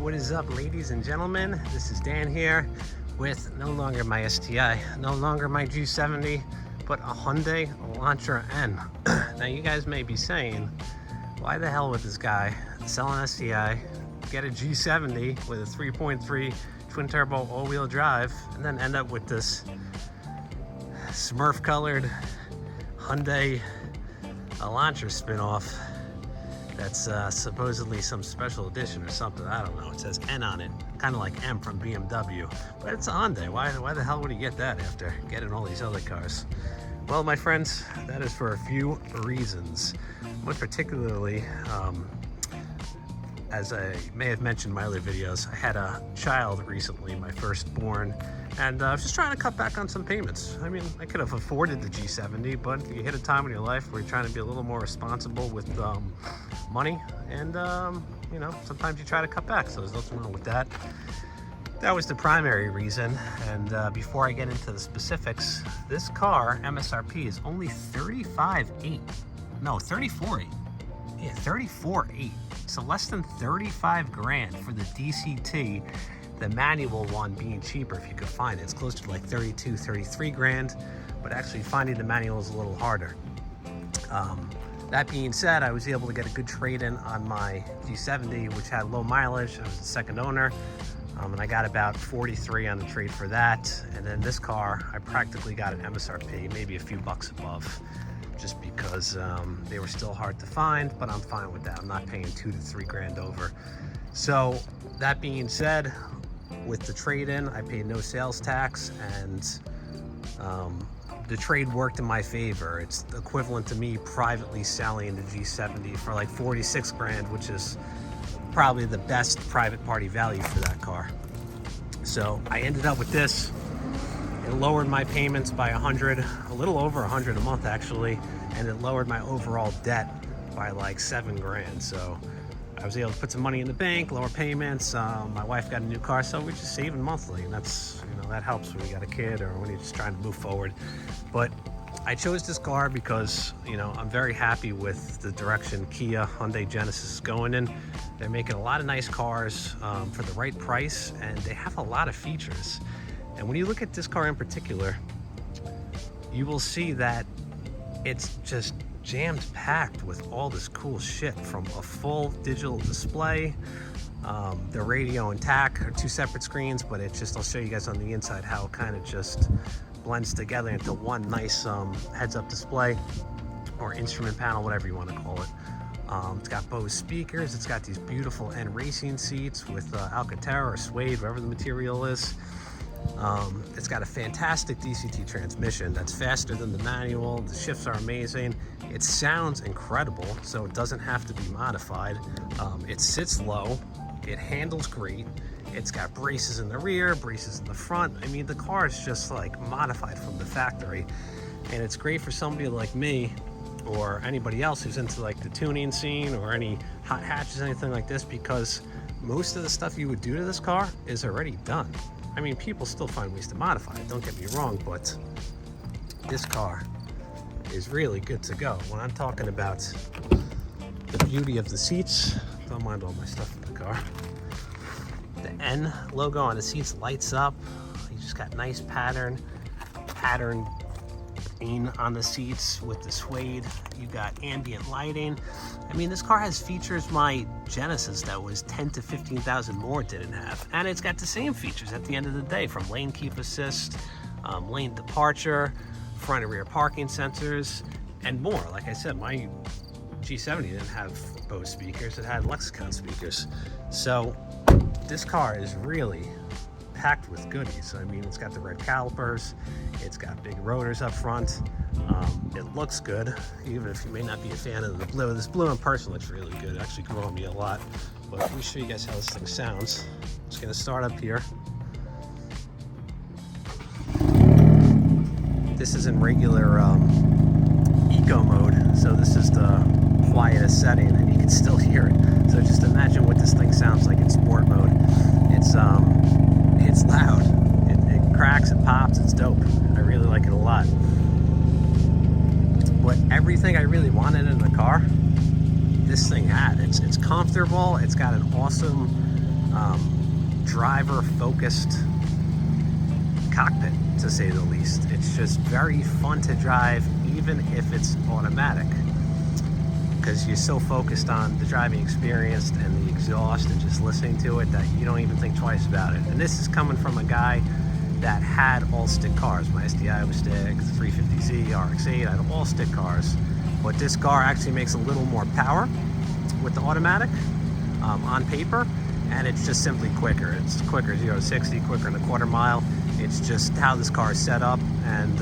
What is up, ladies and gentlemen? This is Dan here with no longer my STI, no longer my G70, but a Hyundai Elantra N. Now you guys may be saying, why the hell would this guy sell an STI, get a G70 with a 3.3 twin turbo all-wheel drive, and then end up with this Smurf colored Hyundai Elantra spin-off that's supposedly some special edition or something. I don't know. It says N on it, kind of like M from BMW, but it's a Hyundai. Why the hell would he get that after getting all these other cars? Well, my friends, that is for a few reasons. Most particularly, as I may have mentioned in my other videos, I had a child recently, my firstborn, and I was just trying to cut back on some payments. I mean, I could have afforded the G70, but you hit a time in your life where you're trying to be a little more responsible with money, and you know, sometimes you try to cut back, so there's nothing wrong with that. That was the primary reason. And before I get into the specifics, this car MSRP is only $34.8. Yeah, $34.8. So less than 35 grand for the DCT, the manual one being cheaper if you could find it. It's closer to like 32, 33 grand, but actually finding the manual is a little harder. That being said, I was able to get a good trade-in on my G70, which had low mileage. I was the second owner, and I got about 43 on the trade for that. And then this car, I practically got an MSRP, maybe a few bucks above, just because they were still hard to find, but I'm fine with that. I'm not paying 2 to 3 grand over. So that being said, with the trade-in, I paid no sales tax, and the trade worked in my favor. It's equivalent to me privately selling the G70 for like 46 grand, which is probably the best private party value for that car. So I ended up with this. It lowered my payments by a little over 100 a month actually, and it lowered my overall debt by like 7 grand. So I was able to put some money in the bank, lower payments. My wife got a new car, so we're just saving monthly, and that's, you know, that helps when you got a kid or when you're just trying to move forward. But I chose this car because, you know, I'm very happy with the direction Kia, Hyundai, Genesis is going in. They're making a lot of nice cars for the right price, and they have a lot of features. And when you look at this car in particular, you will see that it's just jammed packed with all this cool shit, from a full digital display, the radio and TAC are two separate screens, but it just, I'll show you guys on the inside how it kind of just blends together into one nice heads-up display or instrument panel, whatever you want to call it. It's got Bose speakers. It's got these beautiful N racing seats with Alcantara or suede, whatever the material is. It's got a fantastic DCT transmission that's faster than the manual. The shifts are amazing. It sounds incredible, so it doesn't have to be modified. It sits low. It handles great. It's got braces in the rear, braces in the front. I mean, the car is just like modified from the factory, and it's great for somebody like me or anybody else who's into like the tuning scene or any hot hatches, anything like this, because most of the stuff you would do to this car is already done. I mean, people still find ways to modify it, don't get me wrong, but this car is really good to go. When I'm talking about the beauty of the seats, don't mind all my stuff in the car. The N logo on the seats lights up. You just got nice pattern on the seats with the suede. You got ambient lighting. I mean, this car has features my Genesis that was 10 to 15,000 more didn't have. And it's got the same features at the end of the day, from lane keep assist, lane departure, front and rear parking sensors, and more. Like I said, my G70 didn't have Bose speakers, it had Lexicon speakers. So this car is really packed with goodies. I mean, it's got the red calipers, it's got big rotors up front. It looks good, even if you may not be a fan of the blue. This blue in person looks really good. It actually grew on me a lot. But let me show you guys how this thing sounds. It's gonna start up here. This is in regular eco mode, so this is the quietest setting, and you can still hear it. So just imagine what this thing sounds like in sport mode. It's loud. It cracks, it pops, it's dope. I really like it a lot. But everything I really wanted in the car, this thing had. It's comfortable. It's got an awesome driver-focused cockpit, to say the least. It's just very fun to drive, even if it's automatic, because you're so focused on the driving experience and the exhaust and just listening to it that you don't even think twice about it. And this is coming from a guy that had all stick cars. My SDI was stick, the 350Z, RX-8, I had all stick cars. But this car actually makes a little more power with the automatic on paper, and it's just simply quicker. It's quicker 0 to 60, quicker in a quarter mile. It's just how this car is set up, and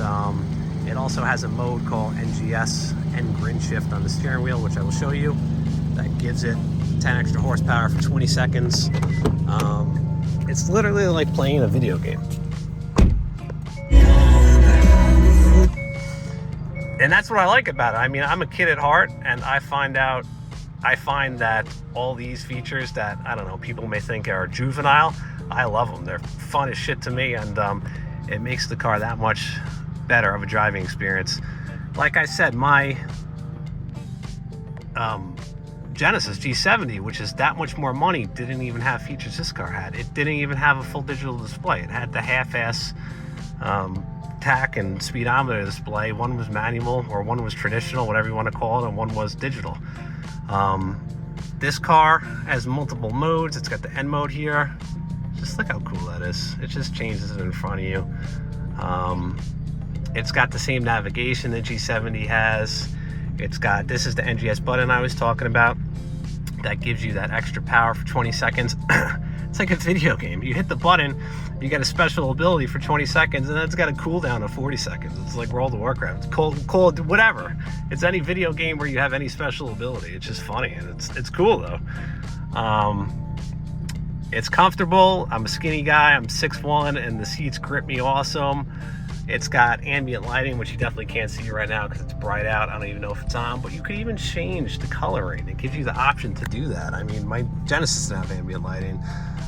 it also has a mode called NGS, N grin shift, on the steering wheel, which I will show you. That gives it 10 extra horsepower for 20 seconds. It's literally like playing a video game. And that's what I like about it. I mean, I'm a kid at heart, and I find that all these features that, I don't know, people may think are juvenile, I love them. They're fun as shit to me, and it makes the car that much better of a driving experience. Like I said, my Genesis G70, which is that much more money, didn't even have features this car had. It didn't even have a full digital display. It had the half-ass tack and speedometer display. One was manual, or one was traditional, whatever you want to call it, and one was digital. This car has multiple modes. It's got the N mode here. Just look how cool that is. It just changes it in front of you. It's got the same navigation that G70 has. It's got, this is the NGS button I was talking about. That gives you that extra power for 20 seconds. It's like a video game. You hit the button, you get a special ability for 20 seconds, and then it's got a cooldown of 40 seconds. It's like World of Warcraft. It's cold, whatever. It's any video game where you have any special ability. It's just funny, and it's cool though. It's comfortable. I'm a skinny guy. I'm 6'1", and the seats grip me awesome. It's got ambient lighting, which you definitely can't see right now because it's bright out. I don't even know if it's on, but you can even change the coloring. It gives you the option to do that. I mean, my Genesis doesn't have ambient lighting.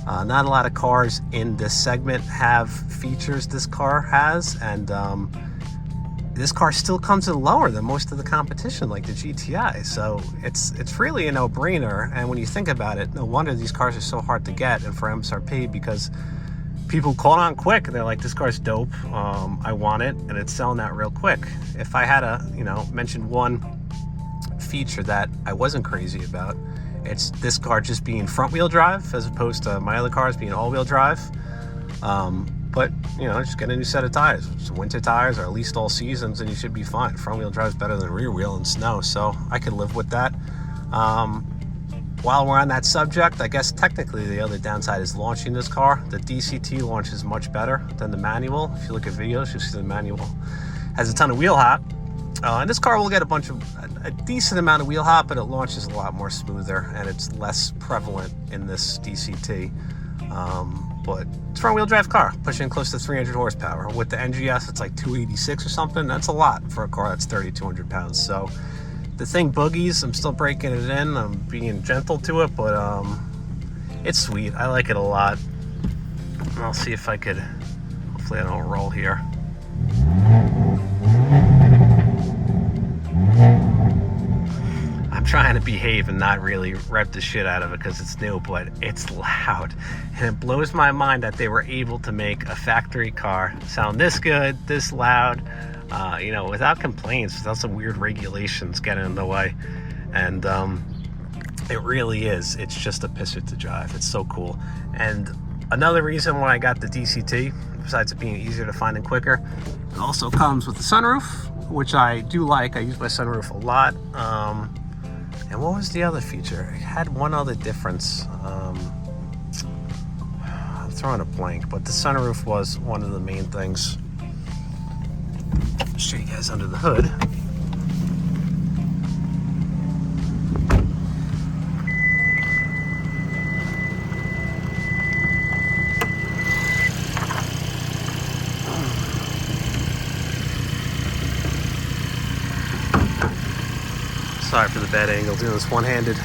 Not a lot of cars in this segment have features this car has, and this car still comes in lower than most of the competition, like the GTI. So it's really a no-brainer. And when you think about it, no wonder these cars are so hard to get and for MSRP, because people call on quick and they're like, this car's dope, I want it, and it's selling out real quick. If I had to, mention one feature that I wasn't crazy about, it's this car just being front wheel drive as opposed to my other cars being all wheel drive. But just get a new set of tires, some winter tires, or at least all seasons, and you should be fine. Front wheel drive is better than rear wheel in snow, so I could live with that. While we're on that subject, I guess technically the other downside is launching this car. The DCT launch is much better than the manual. If you look at videos, you'll see the manual has a ton of wheel hop. And this car will get a decent amount of wheel hop, but it launches a lot more smoother, and it's less prevalent in this DCT. But it's a front wheel drive car, pushing close to 300 horsepower. With the NGS, it's like 286 or something. That's a lot for a car that's 3,200 pounds. So the thing boogies, I'm still breaking it in. I'm being gentle to it, but it's sweet. I like it a lot. I'll see if I could, hopefully I don't roll here. I'm trying to behave and not really rep the shit out of it because it's new, but it's loud. And it blows my mind that they were able to make a factory car sound this good, this loud, without complaints, without some weird regulations getting in the way. And it really is. It's just a pisser to drive. It's so cool. And another reason why I got the DCT, besides it being easier to find and quicker, it also comes with the sunroof, which I do like. I use my sunroof a lot. And what was the other feature? It had one other difference. I'm throwing a blank, but the sunroof was one of the main things. I'll show you guys under the hood. Sorry for the bad angle, doing this one-handed.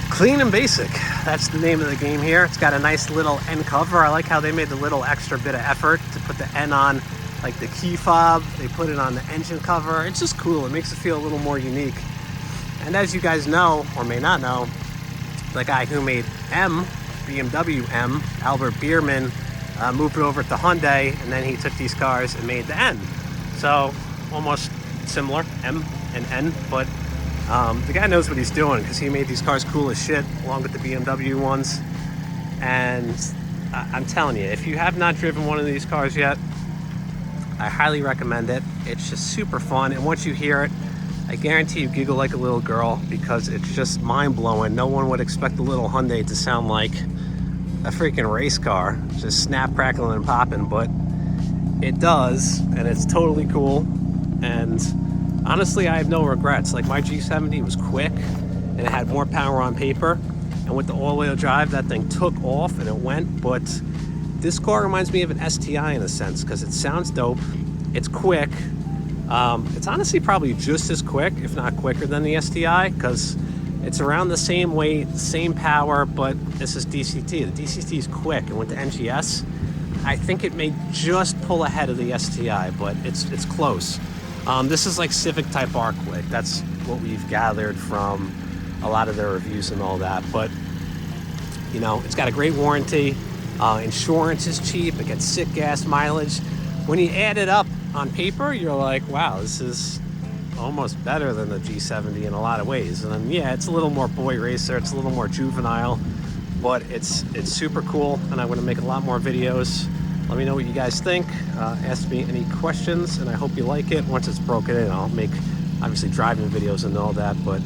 Clean and basic, that's the name of the game here. It's got a nice little N cover. I like how they made the little extra bit of effort to put the N on, like the key fob. They put it on the engine cover. It's just cool. It makes it feel a little more unique. And as you guys know, or may not know, the guy who made M BMW M. Albert Bierman moved it over to Hyundai, and then he took these cars and made the N. So almost similar, M and N, but the guy knows what he's doing because he made these cars cool as shit along with the BMW ones. And I'm telling you, if you have not driven one of these cars yet, I highly recommend it. It's just super fun, and once you hear it, I guarantee you giggle like a little girl because it's just mind-blowing. No one would expect the little Hyundai to sound like a freaking race car, just snap, crackling, and popping, but it does, and it's totally cool. And honestly, I have no regrets. Like, my G70 was quick, and it had more power on paper, and with the all-wheel drive, that thing took off and it went. But this car reminds me of an STI in a sense because it sounds dope, it's quick. It's honestly probably just as quick, if not quicker, than the STI because it's around the same weight, same power, but this is DCT. The DCT is quick, and with the NGS, I think it may just pull ahead of the STI, but it's close. This is like Civic Type R quick. That's what we've gathered from a lot of their reviews and all that. But, you know, it's got a great warranty. Insurance is cheap. It gets sick gas mileage. When you add it up on paper, you're like, wow, this is almost better than the G70 in a lot of ways. And then, yeah, it's a little more boy racer. It's a little more juvenile, but it's super cool, and I'm going to make a lot more videos. Let me know what you guys think. Ask me any questions, and I hope you like it. Once it's broken in, I'll make, obviously, driving videos and all that, but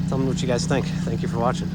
tell me what you guys think. Thank you for watching.